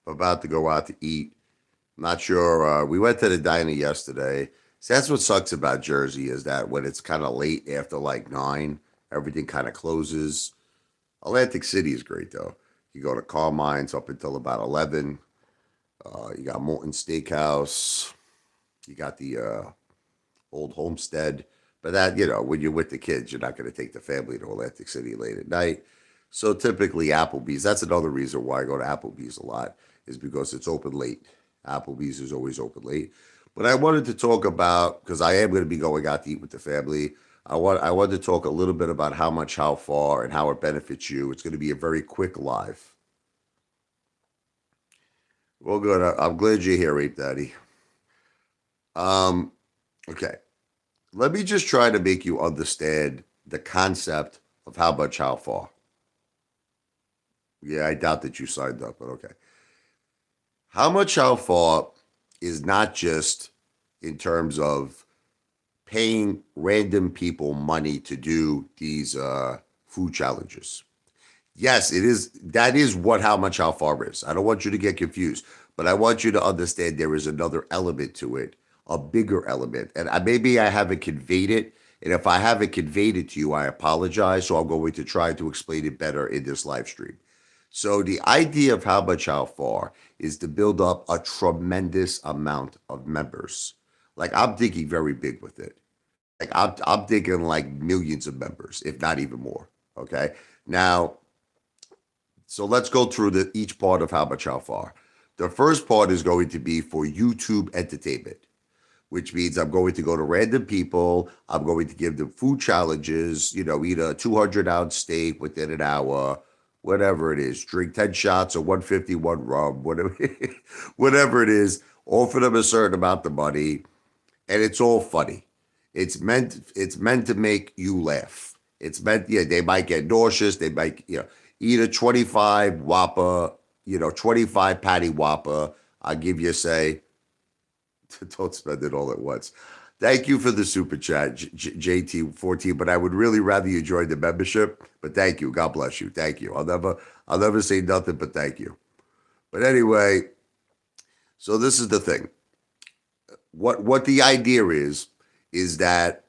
about to go out to eat. Not sure. We went to the diner yesterday. So that's what sucks about Jersey is that when it's kind of late after like 9, everything kind of closes. Atlantic City is great though. You go to Carmine's up until about 11. You got Morton Steakhouse. You got the Old Homestead. But that, when you're with the kids, you're not going to take the family to Atlantic City late at night. So typically Applebee's. That's another reason why I go to Applebee's a lot is because it's open late. Applebee's is always open late. But I wanted to talk about because I am going to be going out to eat with the family. I wanted to talk a little bit about how much, how far, and how it benefits you. It's going to be a very quick live. Well, good. I'm glad you're here, Ape Daddy. Um, okay. Let me just try to make you understand the concept of how much, how far. Yeah, I doubt that you signed up, but okay. How much, how far is not just in terms of paying random people money to do these food challenges. Yes, it is. That is what how much, how far is. I don't want you to get confused, but I want you to understand there is another element to it, a bigger element. And maybe I haven't conveyed it. And if I haven't conveyed it to you, I apologize. So I'm going to try to explain it better in this live stream. So the idea of how much, how far is to build up a tremendous amount of members. Like I'm thinking very big with it. Like I'm thinking like millions of members, if not even more. Okay. Now, so let's go through each part of how much, how far. The first part is going to be for YouTube entertainment, which means I'm going to go to random people. I'm going to give them food challenges, eat a 200-ounce steak within an hour, whatever it is, drink 10 shots of 151 rum, whatever, whatever it is, offer them a certain amount of money, and it's all funny. It's meant to make you laugh. It's meant, yeah, they might get nauseous, they might, eat a 25 Whopper, 25 patty Whopper. I'll give you, say, don't spend it all at once. Thank you for the super chat, JT14. But I would really rather you join the membership. But thank you. God bless you. Thank you. I'll never say nothing but thank you. But anyway, so this is the thing. What the idea is that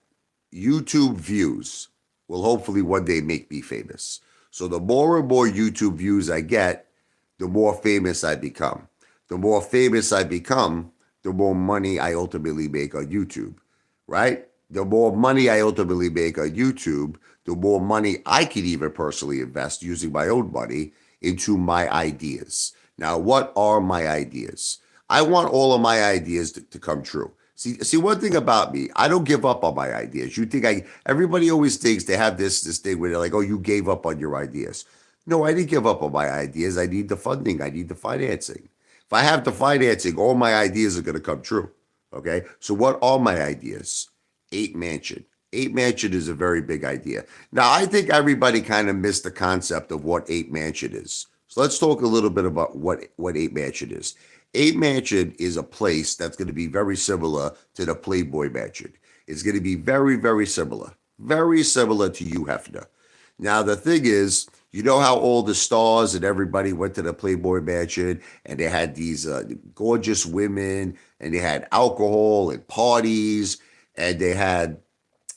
YouTube views will hopefully one day make me famous. So the more and more YouTube views I get, the more famous I become. The more famous I become, the more money I ultimately make on YouTube, right? The more money I ultimately make on YouTube, the more money I can even personally invest using my own money into my ideas. Now, what are my ideas? I want all of my ideas to come true. See, one thing about me, I don't give up on my ideas. You think everybody always thinks they have this thing where they're like, oh, you gave up on your ideas. No, I didn't give up on my ideas. I need the funding. I need the financing. If I have the financing, all my ideas are going to come true. Okay. So what are my ideas? Ape Mansion. Ape Mansion is a very big idea. Now, I think everybody kind of missed the concept of what Ape Mansion is. So let's talk a little bit about what Ape Mansion is. Ape Mansion is a place that's going to be very similar to the Playboy Mansion. It's going to be very similar to you, Hefner. Now, the thing is, you know how all the stars and everybody went to the Playboy Mansion and they had these gorgeous women and they had alcohol and parties and they had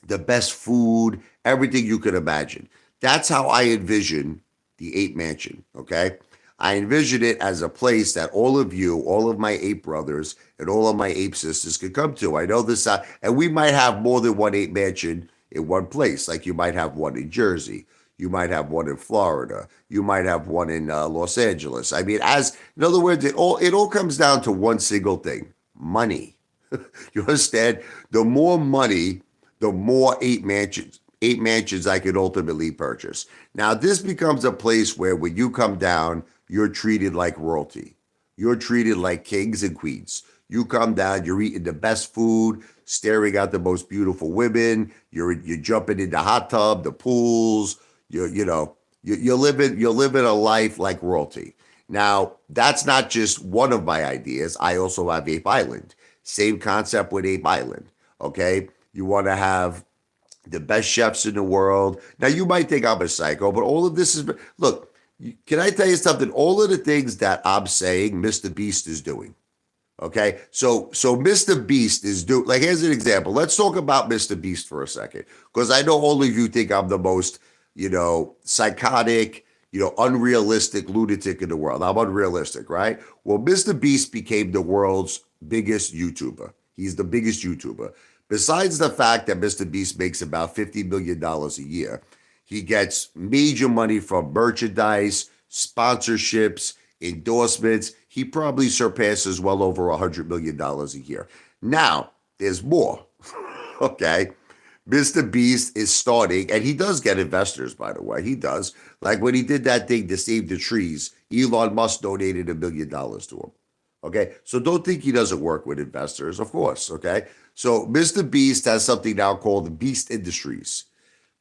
the best food, everything you could imagine. That's how I envision the Ape Mansion, okay? I envision it as a place that all of you, all of my ape brothers, and all of my ape sisters could come to. I know this, and we might have more than one ape mansion in one place. Like you might have one in Jersey, you might have one in Florida, you might have one in Los Angeles. I mean, in other words, it all comes down to one single thing: money. You understand? The more money, the more eight mansions I could ultimately purchase. Now, this becomes a place where when you come down, you're treated like royalty. You're treated like kings and queens. You come down, you're eating the best food, staring at the most beautiful women. You're jumping in the hot tub, the pools. You're living a life like royalty. Now, that's not just one of my ideas. I also have Ape Island. Same concept with Ape Island. Okay, you want to have the best chefs in the world. Now, you might think I'm a psycho, but all of this is look. Can I tell you something? All of the things that I'm saying, Mr. Beast is doing. Okay, so Mr. Beast is like, here's an example. Let's talk about Mr. Beast for a second, because I know all of you think I'm the most, psychotic, unrealistic lunatic in the world. I'm unrealistic, right? Well, Mr. Beast became the world's biggest YouTuber. He's the biggest YouTuber. Besides the fact that Mr. Beast makes about $50 million a year, he gets major money from merchandise, sponsorships, endorsements. He probably surpasses well over $100 million a year. Now, there's more. Okay. Mr. Beast is starting, and he does get investors, by the way. He does. Like when he did that thing to save the trees, Elon Musk donated $1 million to him. Okay. So don't think he doesn't work with investors, of course. Okay. So Mr. Beast has something now called Beast Industries.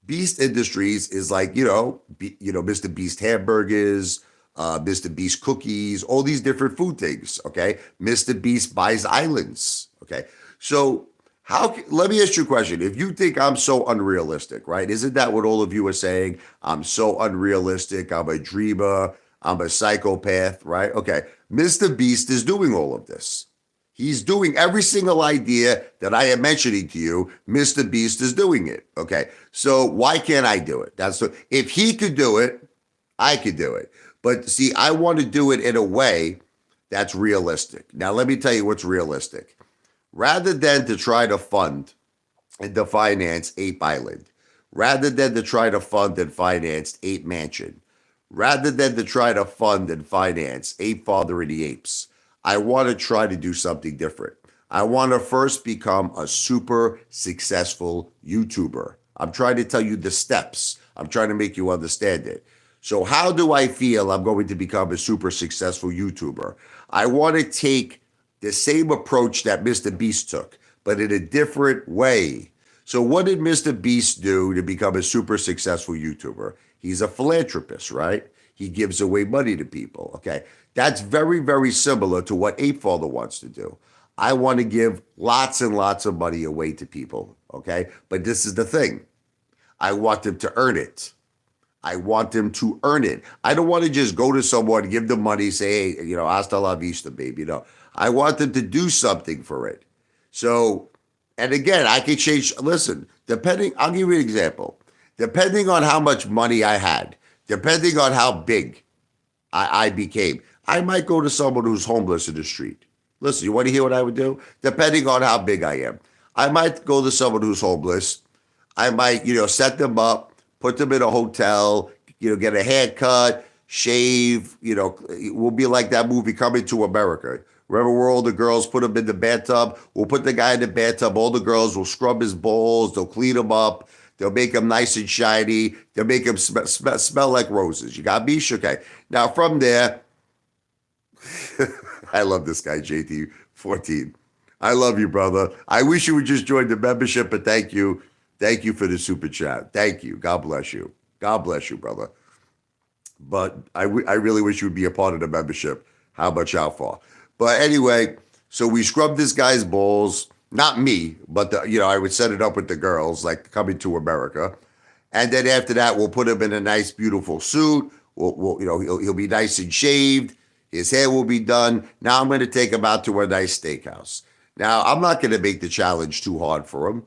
Beast Industries is like, Mr. Beast hamburgers, Mr. Beast cookies, all these different food things. Okay. Mr. Beast buys islands. Okay. So let me ask you a question. If you think I'm so unrealistic, right? Isn't that what all of you are saying? I'm so unrealistic. I'm a dreamer. I'm a psychopath, right? Okay. Mr. Beast is doing all of this. He's doing every single idea that I am mentioning to you. Mr. Beast is doing it. Okay. So why can't I do it? If he could do it, I could do it. But see, I want to do it in a way that's realistic. Now, let me tell you what's realistic. Rather than to try to fund and to finance Ape Island, rather than to try to fund and finance Ape Mansion, rather than to try to fund and finance Ape Father of the Apes, I want to try to do something different. I want to first become a super successful YouTuber. I'm trying to tell you the steps. I'm trying to make you understand it. So how do I feel I'm going to become a super successful YouTuber? I want to take the same approach that Mr. Beast took, but in a different way. So what did Mr. Beast do to become a super successful YouTuber? He's a philanthropist, right? He gives away money to people, okay? That's very, very similar to what Ape Father wants to do. I want to give lots and lots of money away to people, okay? But this is the thing. I want them to earn it. I want them to earn it. I don't want to just go to someone, give them money, say, hey, hasta la vista, baby. I want them to do something for it. So, and again, I can change. Listen, I'll give you an example. Depending on how much money I had, depending on how big I became, I might go to someone who's homeless in the street. Listen, you want to hear what I would do? Depending on how big I am, I might go to someone who's homeless. I might, set them up, put them in a hotel, get a haircut, shave, we'll be like that movie Coming to America. Remember where all the girls put him in the bathtub? We'll put the guy in the bathtub. All the girls will scrub his balls. They'll clean him up. They'll make him nice and shiny. They'll make him smell like roses. You got me? Okay. Now from there, I love this guy, JT14. I love you, brother. I wish you would just join the membership, but thank you. Thank you for the super chat. Thank you. God bless you. God bless you, brother. But I really wish you would be a part of the membership. How much out for? But anyway, so we scrubbed this guy's balls. Not me, but I would set it up with the girls, like Coming to America. And then after that, we'll put him in a nice, beautiful suit. He'll be nice and shaved. His hair will be done. Now I'm going to take him out to a nice steakhouse. Now, I'm not going to make the challenge too hard for him.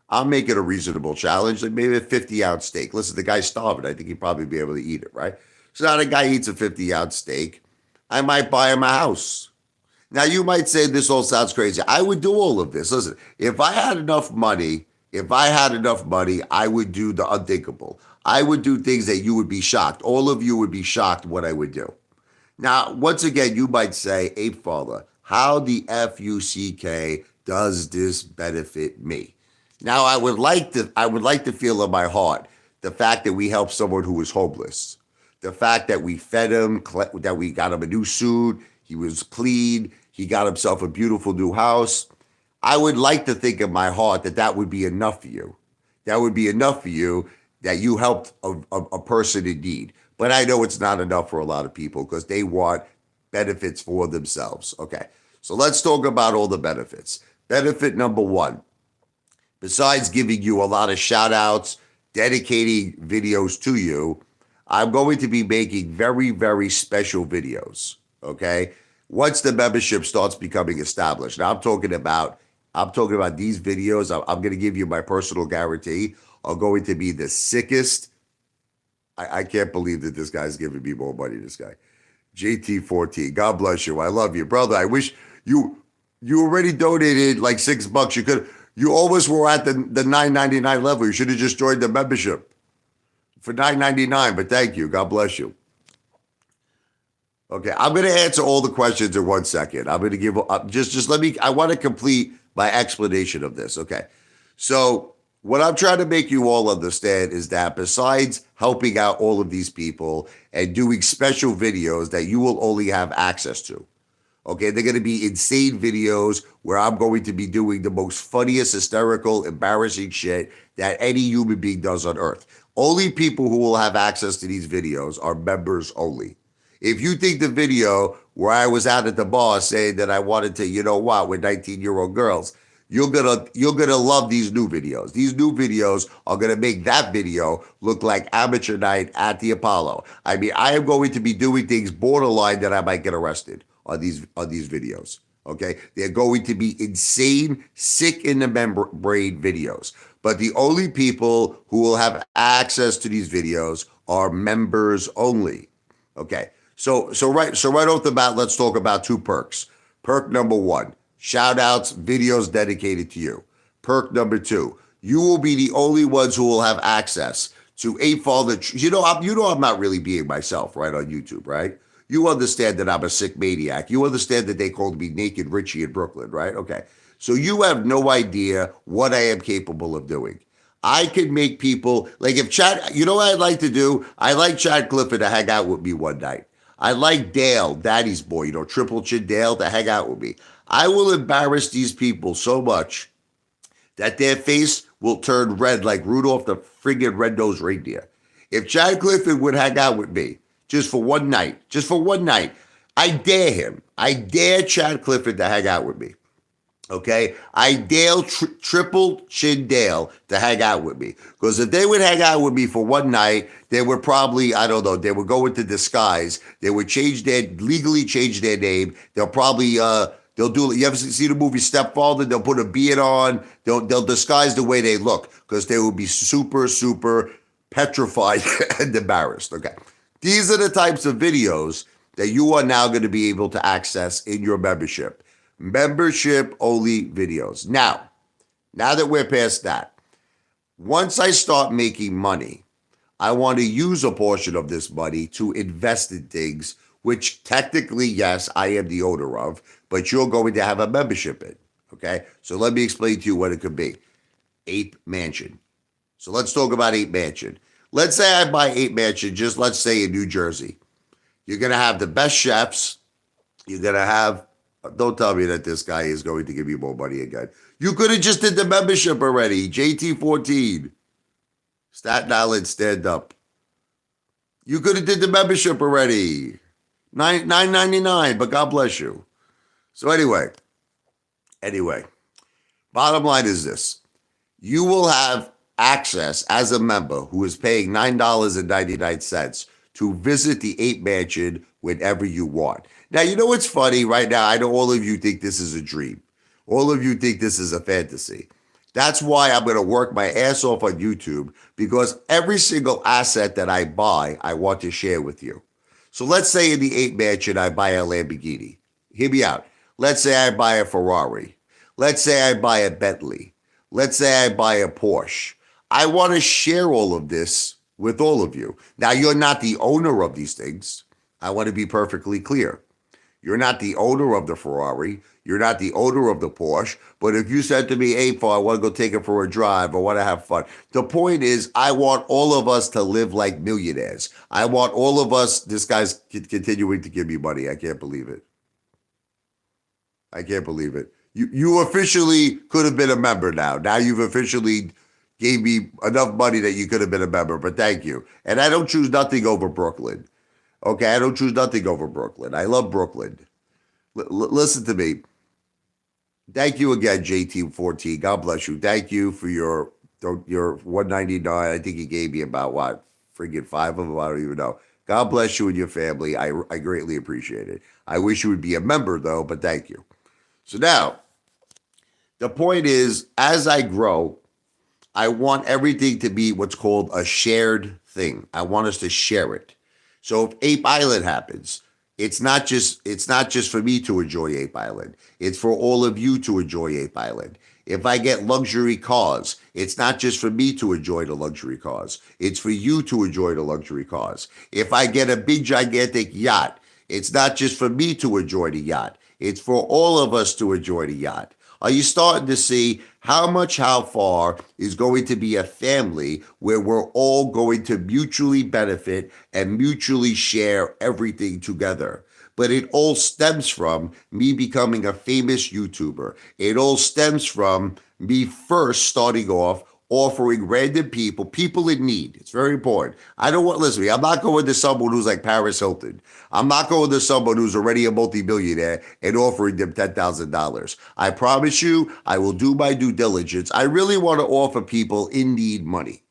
I'll make it a reasonable challenge, like maybe a 50-ounce steak. Listen, the guy's starving. I think he'd probably be able to eat it, right? So now the guy eats a 50-ounce steak. I might buy him a house. Now, you might say this all sounds crazy. I would do all of this. Listen, if I had enough money, I would do the unthinkable. I would do things that you would be shocked. All of you would be shocked what I would do. Now, once again, you might say, Ape Father, how the F-U-C-K does this benefit me? Now, I would like to feel in my heart the fact that we helped someone who was homeless, the fact that we fed him, that we got him a new suit, he was clean, he got himself a beautiful new house. I would like to think in my heart that would be enough for you. That would be enough for you that you helped a person in need. But I know it's not enough for a lot of people because they want benefits for themselves. Okay, so let's talk about all the benefits. Benefit number one, besides giving you a lot of shout outs, dedicating videos to you, I'm going to be making very, very special videos. Okay. Once the membership starts becoming established. Now I'm talking about these videos. I'm going to give you my personal guarantee are going to be the sickest. I can't believe that this guy's giving me more money. This guy, JT14. God bless you. I love you, brother. I wish you already donated like $6. You always were at the $9.99 level. You should have just joined the membership for $9.99. But thank you. God bless you. Okay, I'm going to answer all the questions in 1 second. I'm going to give just let me. I want to complete my explanation of this. Okay, so what I'm trying to make you all understand is that besides helping out all of these people and doing special videos that you will only have access to, okay, they're going to be insane videos where I'm going to be doing the most funniest, hysterical, embarrassing shit that any human being does on earth. Only people who will have access to these videos are members only. If you think the video where I was out at the bar saying that I wanted to, you know what, with 19-year-old girls, you're gonna love these new videos. These new videos are gonna make that video look like amateur night at the Apollo. I mean, I am going to be doing things borderline that I might get arrested on these videos. Okay, they're going to be insane, sick in the membrane videos. But the only people who will have access to these videos are members only. Okay. So right off the bat, let's talk about 2 perks. Perk number 1, shout outs, videos dedicated to you. Perk number 2, you will be the only ones who will have access to you know I'm not really being myself, right, on YouTube, right? You understand that I'm a sick maniac. You understand that they called me Naked Richie in Brooklyn, right? Okay. So you have no idea what I am capable of doing. I could make people, like if Chad, you know what I'd like to do? I'd like Chad Clifford to hang out with me one night. I like Dale, Daddy's boy, Triple Chin Dale, to hang out with me. I will embarrass these people so much that their face will turn red like Rudolph the friggin' red-nosed reindeer. If Chad Clifford would hang out with me just for one night, I dare him. I dare Chad Clifford to hang out with me. Okay, I dare Triple Chin Dale to hang out with me. Because if they would hang out with me for one night, they would probably, I don't know, they would go into disguise. They would legally change their name. They'll probably, they'll do, you ever see the movie Stepfather? They'll put a beard on. They'll disguise the way they look because they will be super, super petrified and embarrassed. Okay, these are the types of videos that you are now going to be able to access in your membership. Membership only videos. Now that we're past that, once I start making money, I want to use a portion of this money to invest in things, which technically, yes, I am the owner of, but you're going to have a membership in. Okay. So let me explain to you what it could be. Ape Mansion. So let's talk about Ape Mansion. Let's say I buy Ape Mansion, just let's say in New Jersey. You're going to have the best chefs. You're going to have, don't tell me that this guy is going to give you more money again. You could have just did the membership already. JT14. Staten Island, stand up. You could have did the membership already. $9.99, but God bless you. So anyway, bottom line is this. You will have access as a member who is paying $9.99 to visit the Ape Mansion whenever you want. Now, you know what's funny right now? I know all of you think this is a dream. All of you think this is a fantasy. That's why I'm going to work my ass off on YouTube, because every single asset that I buy, I want to share with you. So let's say in the Ape Mansion, I buy a Lamborghini. Hear me out. Let's say I buy a Ferrari. Let's say I buy a Bentley. Let's say I buy a Porsche. I want to share all of this with all of you. Now, you're not the owner of these things. I want to be perfectly clear. You're not the owner of the Ferrari. You're not the owner of the Porsche. But if you said to me, hey, I want to go take it for a drive, I want to have fun. The point is, I want all of us to live like millionaires. I want all of us, this guy's continuing to give me money. I can't believe it. I can't believe it. You officially could have been a member now. Now you've officially gave me enough money that you could have been a member, but thank you. And I don't choose nothing over Brooklyn. Okay, I don't choose nothing over Brooklyn. I love Brooklyn. Listen to me. Thank you again, JT14. God bless you. Thank you for your $199. I think he gave me about what, friggin' five of them. I don't even know. God bless you and your family. I greatly appreciate it. I wish you would be a member though, but thank you. So now the point is, as I grow, I want everything to be what's called a shared thing. I want us to share it. So if Ape Island happens, it's not just for me to enjoy Ape Island. It's for all of you to enjoy Ape Island. If I get luxury cars, it's not just for me to enjoy the luxury cars. It's for you to enjoy the luxury cars. If I get a big gigantic yacht, it's not just for me to enjoy the yacht. It's for all of us to enjoy the yacht. Are you starting to see how far is going to be a family where we're all going to mutually benefit and mutually share everything together? But it all stems from me becoming a famous YouTuber. It all stems from me first starting off offering random people in need. It's very important. I don't want, listen to me, I'm not going to someone who's like Paris Hilton. I'm not going to someone who's already a multimillionaire and offering them $10,000. I promise you, I will do my due diligence. I really want to offer people in need money.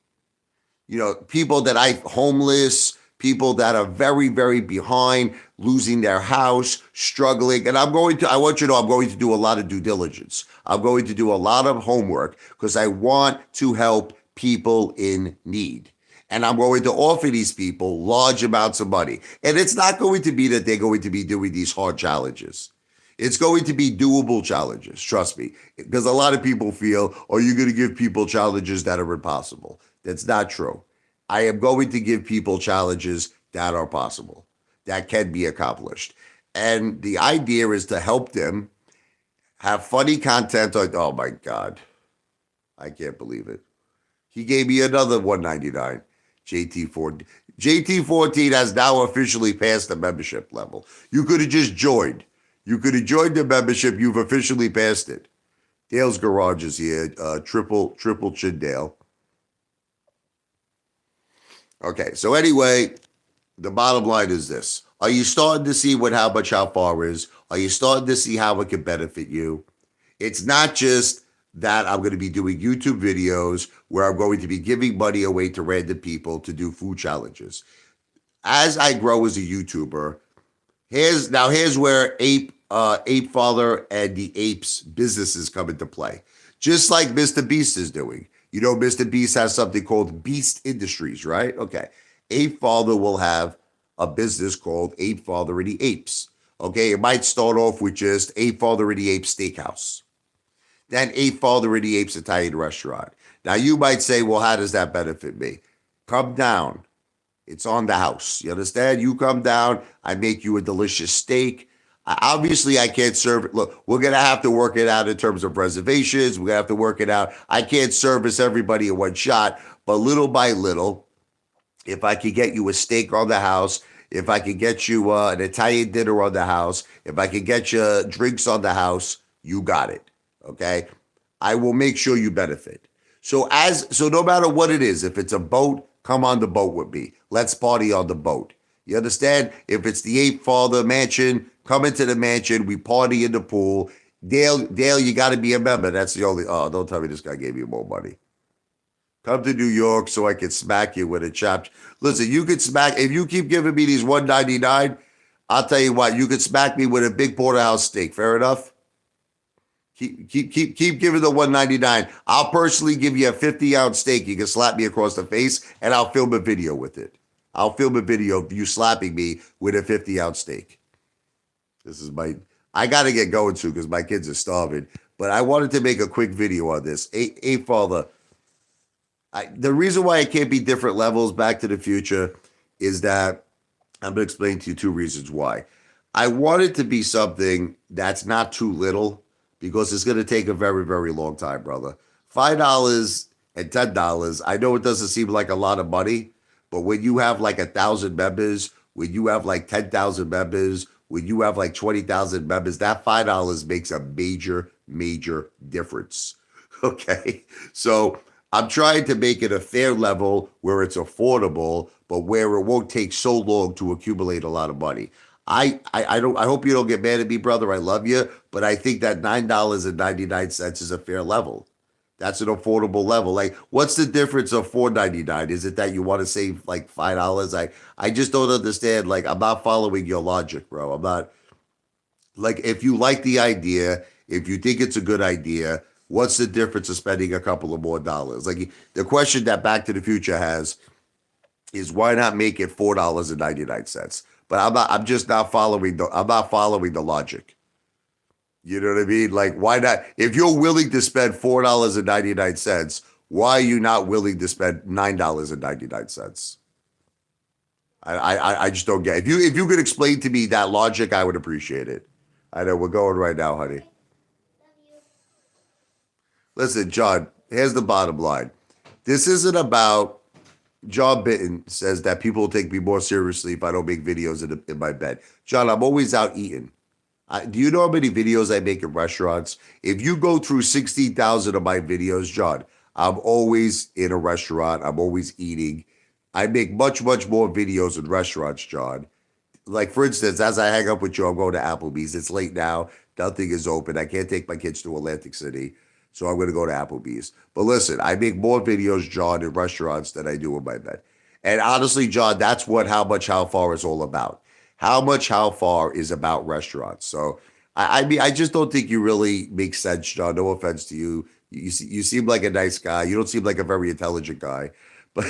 You know, people that homeless, people that are very, very behind, losing their house, struggling. And I want you to know, I'm going to do a lot of due diligence. I'm going to do a lot of homework because I want to help people in need. And I'm going to offer these people large amounts of money. And it's not going to be that they're going to be doing these hard challenges. It's going to be doable challenges, trust me. Because a lot of people feel, are you going to give people challenges that are impossible? That's not true. I am going to give people challenges that are possible, that can be accomplished. And the idea is to help them have funny content. Oh my God, I can't believe it. He gave me another $199. JT14. JT14 has now officially passed the membership level. You could have just joined. You could have joined the membership. You've officially passed it. Dale's Garage is here. Triple Chin Dale. Okay, so anyway, the bottom line is this. Are you starting to see how far is? Are you starting to see how it can benefit you? It's not just that I'm going to be doing YouTube videos where I'm going to be giving money away to random people to do food challenges. As I grow as a YouTuber, here's where Ape Father and the Apes businesses come into play. Just like Mr. Beast is doing. You know, Mr. Beast has something called Beast Industries, right? Okay. Ape Father will have a business called Ape Father and the Apes. Okay. It might start off with just Ape Father and the Apes Steakhouse. Then Ape Father and the Apes Italian Restaurant. Now you might say, well, how does that benefit me? Come down. It's on the house. You understand? You come down. I make you a delicious steak. Obviously, I can't serve it. Look, we're going to have to work it out in terms of reservations. We're going to have to work it out. I can't service everybody in one shot, but little by little, if I could get you a steak on the house, if I could get you an Italian dinner on the house, if I could get you drinks on the house, you got it. Okay? I will make sure you benefit. So no matter what it is, if it's a boat, come on the boat with me. Let's party on the boat. You understand? If it's the Ape Father mansion, come into the mansion. We party in the pool. Dale, you got to be a member. That's the only. Oh, don't tell me this guy gave you more money. Come to New York so I can smack you with a chop. Listen, you could smack. If you keep giving me these $199, I'll tell you what. You could smack me with a big porterhouse steak. Fair enough. Keep giving the $199. I'll personally give you a 50-ounce steak. You can slap me across the face, and I'll film a video with it. I'll film a video of you slapping me with a 50-ounce steak. I got to get going soon because my kids are starving. But I wanted to make a quick video on this. Ape Father, the reason why it can't be different levels Back to the Future is that I'm going to explain to you two reasons why. I want it to be something that's not too little because it's going to take a very, very long time, brother. $5 and $10, I know it doesn't seem like a lot of money, but when you have like 1,000 members, when you have like 10,000 members, when you have like 20,000 members, that $5 makes a major, major difference. Okay. So I'm trying to make it a fair level where it's affordable, but where it won't take so long to accumulate a lot of money. I hope you don't get mad at me, brother. I love you, but I think that $9.99 is a fair level. That's an affordable level. Like, what's the difference of $4.99? Is it that you want to save like $5? I just don't understand. Like, I'm not following your logic, bro. I'm not like if you like the idea, if you think it's a good idea, what's the difference of spending a couple of more dollars? Like the question that Back to the Future has is why not make it $4.99? But I'm just not following the logic. You know what I mean? Like, why not? If you're willing to spend $4.99, why are you not willing to spend $9.99? I just don't get it. If you could explain to me that logic, I would appreciate it. I know we're going right now, honey. Listen, John, here's the bottom line. This isn't about John Bitten says that people will take me more seriously if I don't make videos in my bed. John, I'm always out eating. Do you know how many videos I make in restaurants? If you go through 16,000 of my videos, John, I'm always in a restaurant. I'm always eating. I make much, much more videos in restaurants, John. Like, for instance, as I hang up with you, I'm going to Applebee's. It's late now. Nothing is open. I can't take my kids to Atlantic City. So I'm going to go to Applebee's. But listen, I make more videos, John, in restaurants than I do in my bed. And honestly, John, that's what How Much How Far is all about. How Much How Far is about restaurants. So I mean, I just don't think you really make sense, John. No offense to you. You seem like a nice guy. You don't seem like a very intelligent guy. But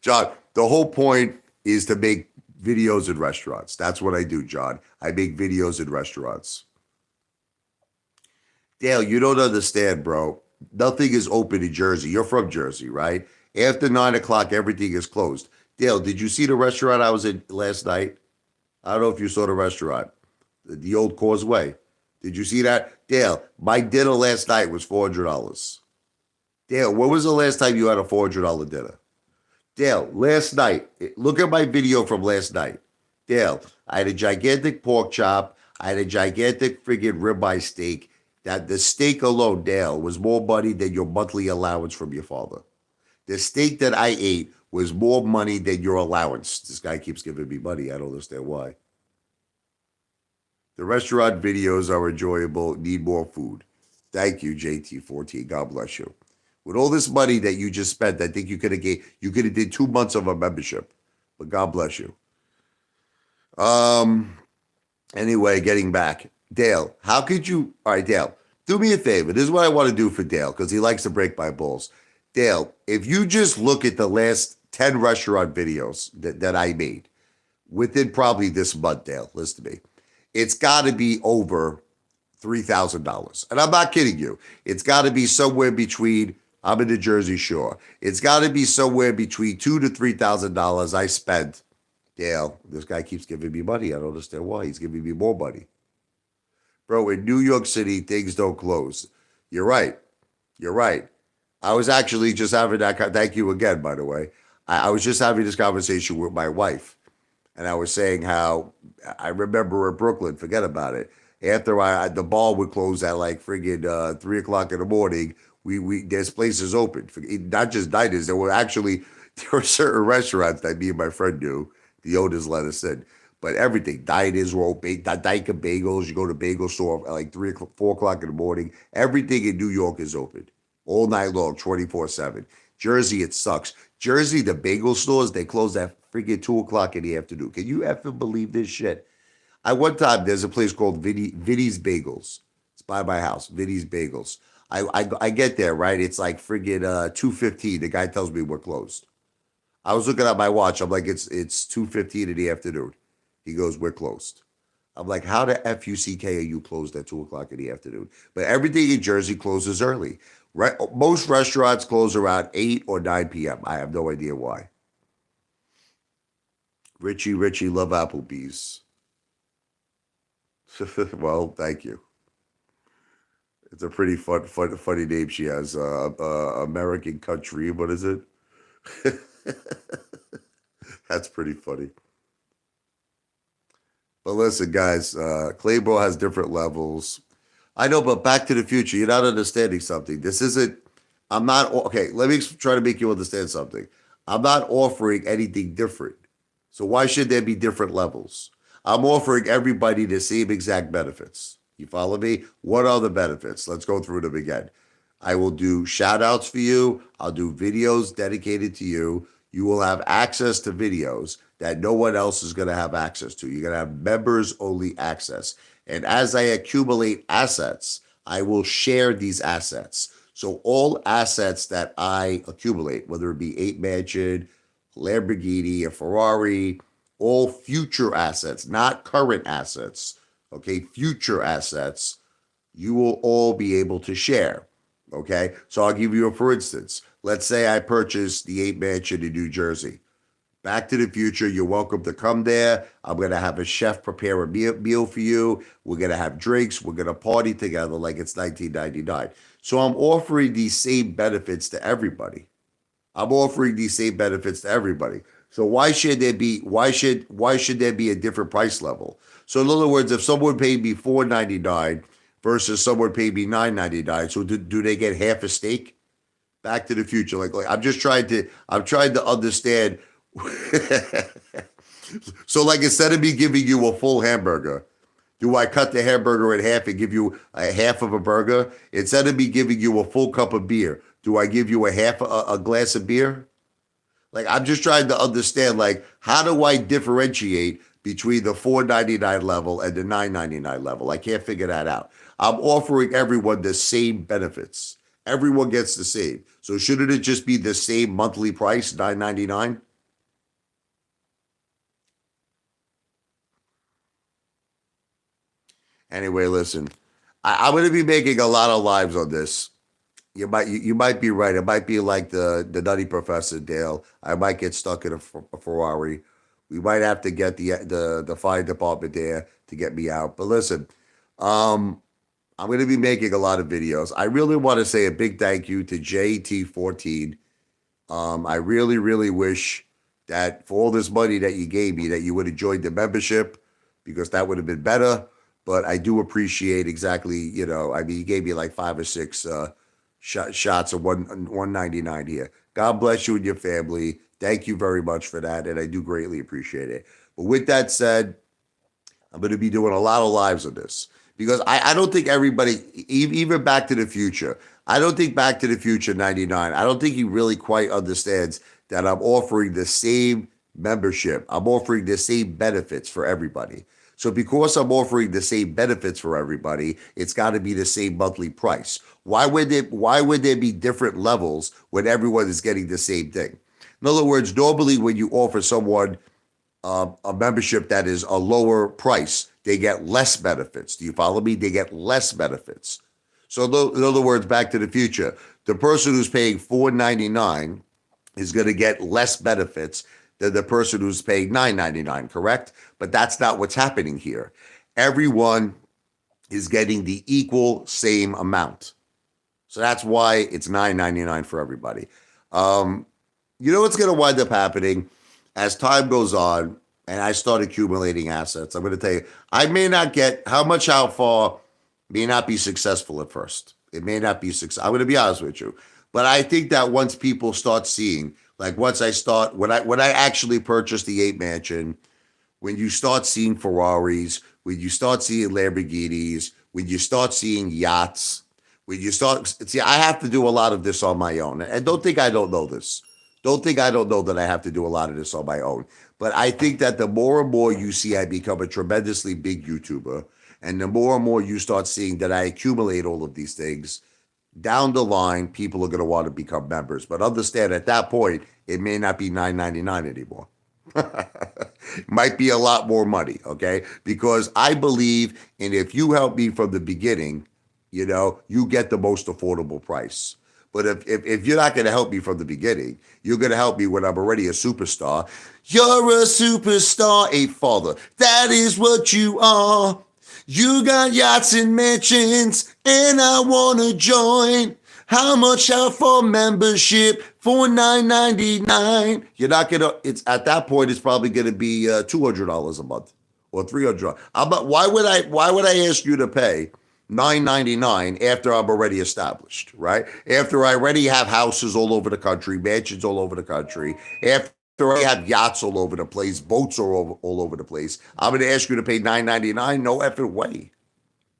John, the whole point is to make videos in restaurants. That's what I do, John. I make videos in restaurants. Dale, you don't understand, bro. Nothing is open in Jersey. You're from Jersey, right? After 9 o'clock, everything is closed. Dale, did you see the restaurant I was in last night? I don't know if you saw the restaurant, the old Causeway. Did you see that? Dale, my dinner last night was $400. Dale, when was the last time you had a $400 dinner? Dale, last night, look at my video from last night. Dale, I had a gigantic pork chop. I had a gigantic friggin' ribeye steak. That the steak alone, Dale, was more money than your monthly allowance from your father. The steak that I ate was more money than your allowance. This guy keeps giving me money. I don't understand why. The restaurant videos are enjoyable. Need more food. Thank you, JT14. God bless you. With all this money that you just spent, I think you could have did 2 months of a membership. But God bless you. Anyway, getting back. Dale, how could you all right, Dale, do me a favor. This is what I want to do for Dale, because he likes to break my balls. Dale, if you just look at the last 10 restaurant videos that I made within probably this month, Dale, listen to me. It's got to be over $3,000. And I'm not kidding you. It's got to be somewhere between, I'm in the Jersey Shore. It's got to be somewhere between $2,000 to $3,000 I spent. Dale, this guy keeps giving me money. I don't understand why. He's giving me more money. Bro, in New York City, things don't close. You're right. You're right. I was actually just having that. Thank you again, by the way. I was just having this conversation with my wife. And I was saying how I remember in Brooklyn, forget about it. After the bar would close at like friggin' 3 o'clock in the morning, there's places open. Not just diners. There were certain restaurants that me and my friend knew. The owners let us in. But everything, diners were open, Dyke Bagels, you go to bagel store at like 4 o'clock in the morning. Everything in New York is open all night long, 24/7. Jersey, it sucks. Jersey, the bagel stores, they close at freaking 2 o'clock in the afternoon. Can you effing believe this shit? One time, there's a place called Vinny's Bagels. It's by my house, Vinny's Bagels. I get there, right? It's like friggin' 2:15. The guy tells me we're closed. I was looking at my watch. I'm like, it's 2:15 in the afternoon. He goes, we're closed. I'm like, how the FUCK are you closed at 2 o'clock in the afternoon? But everything in Jersey closes early. Most restaurants close around 8 or 9 p.m. I have no idea why. Richie, love Applebee's. Well, thank you. It's a pretty funny name she has. American Country, what is it? That's pretty funny. But listen, guys, Claymore has different levels. I know, but Back to the Future, you're not understanding something. This isn't, I'm not, okay, let me try to make you understand something. I'm not offering anything different. So why should there be different levels? I'm offering everybody the same exact benefits. You follow me? What are the benefits? Let's go through them again. I will do shout outs for you. I'll do videos dedicated to you. You will have access to videos that no one else is going to have access to. You're going to have members only access. And as I accumulate assets, I will share these assets. So all assets that I accumulate, whether it be 8 mansion, Lamborghini, a Ferrari, all future assets, not current assets, okay, future assets, you will all be able to share. Okay, so I'll give you a for instance. Let's say I purchased the 8 mansion in New Jersey. Back to the Future, you're welcome to come there. I'm going to have a chef prepare a meal for you. We're going to have drinks. We're going to party together like it's 1999. So I'm offering these same benefits to everybody. I'm offering these same benefits to everybody. So why should there be a different price level? So in other words, if someone paid me $4.99 versus someone paid me $9.99, so do they get half a steak? Back to the Future. Like I'm trying to understand. So like instead of me giving you a full hamburger, do I cut the hamburger in half and give you a half of a burger? Instead of me giving you a full cup of beer, do I give you a glass of beer? Like I'm just trying to understand, like, how do I differentiate between the 4.99 level and the 9.99 level? I can't figure that out. I'm offering everyone the same benefits. Everyone gets the same. So shouldn't it just be the same monthly price, 9.99? Anyway, listen, I'm going to be making a lot of lives on this. You might be right. It might be like the Nutty Professor, Dale. I might get stuck in a Ferrari. We might have to get the fire department there to get me out. But listen, um, I'm going to be making a lot of videos. I really want to say a big thank you to JT14. I really, really wish that for all this money that you gave me, that you would have joined the membership because that would have been better. But I do appreciate exactly, I mean, you gave me like 5 or 6 shots of 199 here. God bless you and your family. Thank you very much for that, and I do greatly appreciate it. But with that said, I'm going to be doing a lot of lives on this because I don't think everybody, even Back to the Future, I don't think Back to the Future 99, I don't think he really quite understands that I'm offering the same membership. I'm offering the same benefits for everybody. So because I'm offering the same benefits for everybody, it's got to be the same monthly price. Why would there be different levels when everyone is getting the same thing? In other words, normally when you offer someone a membership that is a lower price, they get less benefits. Do you follow me? They get less benefits. So in other words, Back to the Future, the person who's paying $4.99 is going to get less benefits than the person who's paying $9.99, correct? But that's not what's happening here. Everyone is getting the equal same amount. So that's why it's $9.99 for everybody. Um, you know what's going to wind up happening as time goes on and I start accumulating assets? I'm going to tell you, I may not get how far may not be successful at first. It may not be success. I'm going to be honest with you, but I think that once people start seeing, like once I start when I actually purchased the 8 mansion, when you start seeing Ferraris, when you start seeing Lamborghinis, when you start seeing yachts, when you start see, I have to do a lot of this on my own. And don't think I don't know this. Don't think I don't know that I have to do a lot of this on my own. But I think that the more and more you see I become a tremendously big YouTuber, and the more and more you start seeing that I accumulate all of these things, down the line, people are going to want to become members. But understand at that point, it may not be $9.99 anymore. Might be a lot more money, okay? Because I believe in if you help me from the beginning, you get the most affordable price. But if you're not going to help me from the beginning, you're going to help me when I'm already a superstar. You're a superstar, a father. That is what you are. You got yachts and mansions, and I want to join. How much out for membership for $9.99? You're not gonna. It's at that point. It's probably gonna be $200 a month or $300. Why would I ask you to pay $9.99 after I'm already established, right? After I already have houses all over the country, mansions all over the country, after I have yachts all over the place, boats are all over the place, I'm going to ask you to pay $9.99? No effing way.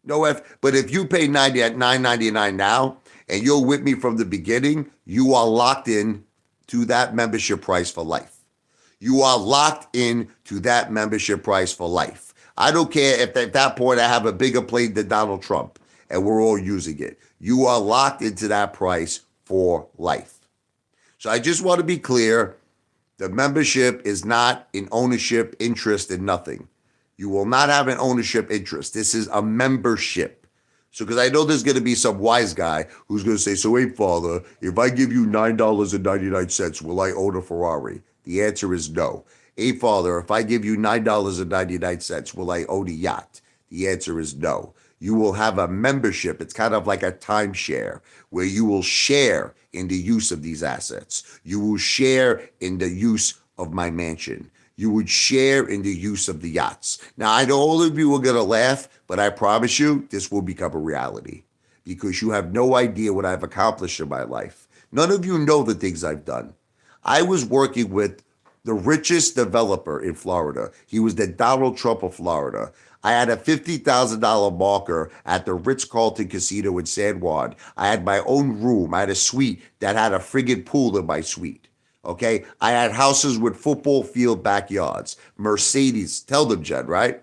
No F. But if you pay 99.99 now, and you're with me from the beginning, you are locked in to that membership price for life. You are locked in to that membership price for life. I don't care if at that point I have a bigger plane than Donald Trump and we're all using it. You are locked into that price for life. So I just want to be clear. The membership is not an ownership interest in nothing. You will not have an ownership interest. This is a membership. So, because I know there's going to be some wise guy who's going to say, so wait, Father, if I give you $9.99, will I own a Ferrari? The answer is no. Hey, Father, if I give you $9.99, will I own a yacht? The answer is no. You will have a membership. It's kind of like a timeshare where you will share in the use of these assets. You will share in the use of my mansion. You would share in the use of the yachts. Now, I know all of you are going to laugh, but I promise you this will become a reality because you have no idea what I've accomplished in my life. None of you know the things I've done. I was working with the richest developer in Florida. He was the Donald Trump of Florida. I had a $50,000 marker at the Ritz-Carlton Casino in San Juan. I had my own room. I had a suite that had a friggin' pool in my suite. Okay? I had houses with football field backyards. Mercedes. Tell them, Jen, right?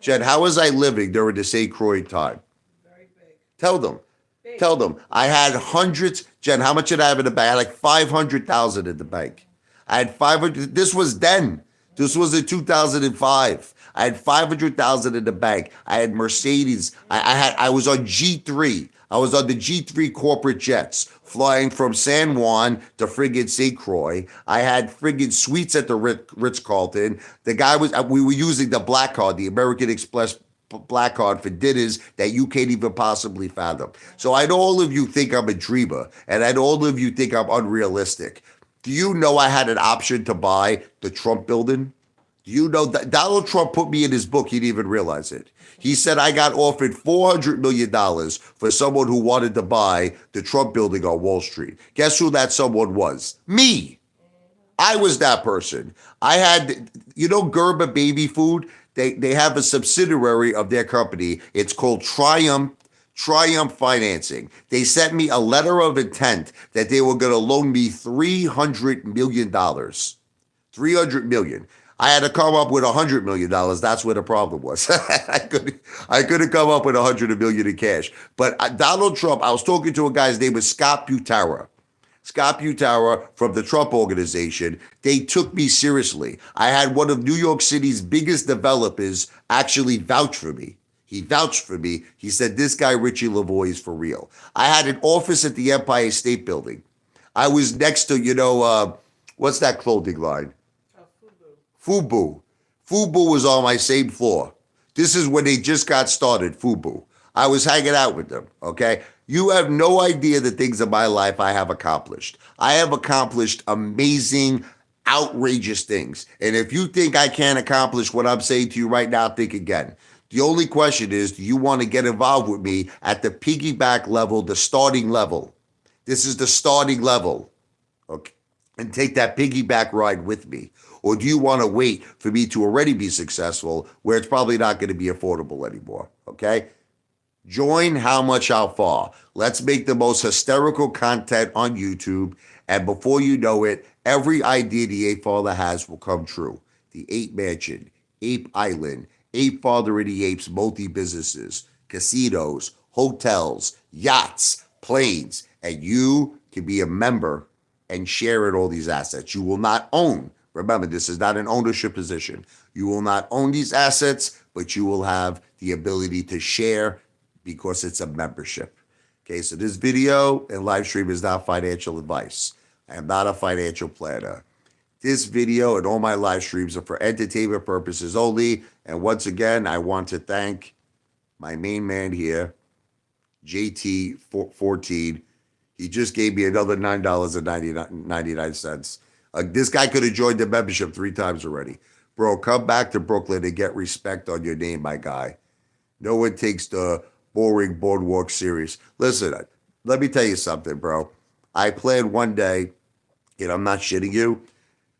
Jen, how was I living during the St. Croix time? Very big. Tell them. Big. Tell them. I had hundreds. Jen, how much did I have in the bank? I had like 500,000 in the bank. I had 500. This was then. This was in 2005. I had 500,000 in the bank. I had Mercedes. I was on G3. I was on the G3 corporate jets flying from San Juan to friggin' St. Croix. I had friggin' suites at the Ritz-Carlton. The guy we were using the black card, the American Express black card for dinners that you can't even possibly fathom. So I know all of you think I'm a dreamer, and I know all of you think I'm unrealistic. Do you know I had an option to buy the Trump building? Do you know that Donald Trump put me in his book? He didn't even realize it. He said I got offered $400 million for someone who wanted to buy the Trump building on Wall Street. Guess who that someone was? Me. I was that person. I had, Gerber Baby Food? They have a subsidiary of their company. It's called Triumph Financing. They sent me a letter of intent that they were going to loan me $300 million. $300 million. I had to come up with $100 million. That's where the problem was. I couldn't come up with $100 million in cash. But Donald Trump, I was talking to a guy, his name was Scott Butera. Scott Butera from the Trump Organization. They took me seriously. I had one of New York City's biggest developers actually vouch for me. He vouched for me. He said, this guy, Richie Lavoie, is for real. I had an office at the Empire State Building. I was next to, what's that clothing line? Fubu. Fubu was on my same floor. This is when they just got started, Fubu. I was hanging out with them, okay? You have no idea the things in my life I have accomplished. I have accomplished amazing, outrageous things. And if you think I can't accomplish what I'm saying to you right now, think again. The only question is, do you want to get involved with me at the piggyback level, the starting level? This is the starting level, okay? And take that piggyback ride with me. Or do you want to wait for me to already be successful where it's probably not going to be affordable anymore, okay? Join How Much How Far. Let's make the most hysterical content on YouTube. And before you know it, every idea the Ape Father has will come true. The Ape Mansion, Ape Island, Ape Father of the Apes multi-businesses, casinos, hotels, yachts, planes, and you can be a member and share in all these assets. You will not own. Remember, this is not an ownership position. You will not own these assets, but you will have the ability to share because it's a membership. Okay, so this video and live stream is not financial advice. I am not a financial planner. This video and all my live streams are for entertainment purposes only. And once again, I want to thank my main man here, JT14. He just gave me another $9.99. This guy could have joined the membership 3 times already. Bro, come back to Brooklyn and get respect on your name, my guy. No one takes the boring boardwalk serious. Listen, let me tell you something, bro. I plan one day, and I'm not shitting you,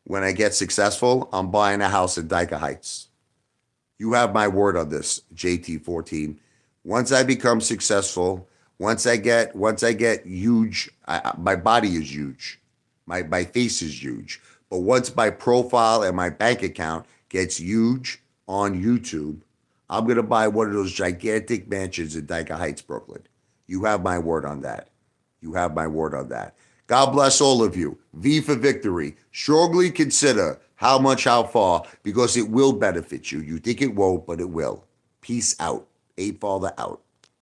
when I get successful, I'm buying a house in Dyker Heights. You have my word on this, JT14. Once I become successful, Once I get huge, my body is huge. My face is huge. But once my profile and my bank account gets huge on YouTube, I'm gonna buy one of those gigantic mansions in Dyker Heights, Brooklyn. You have my word on that. You have my word on that. God bless all of you. V for victory. Strongly consider how much, how far, because it will benefit you. You think it won't, but it will. Peace out. A Father out.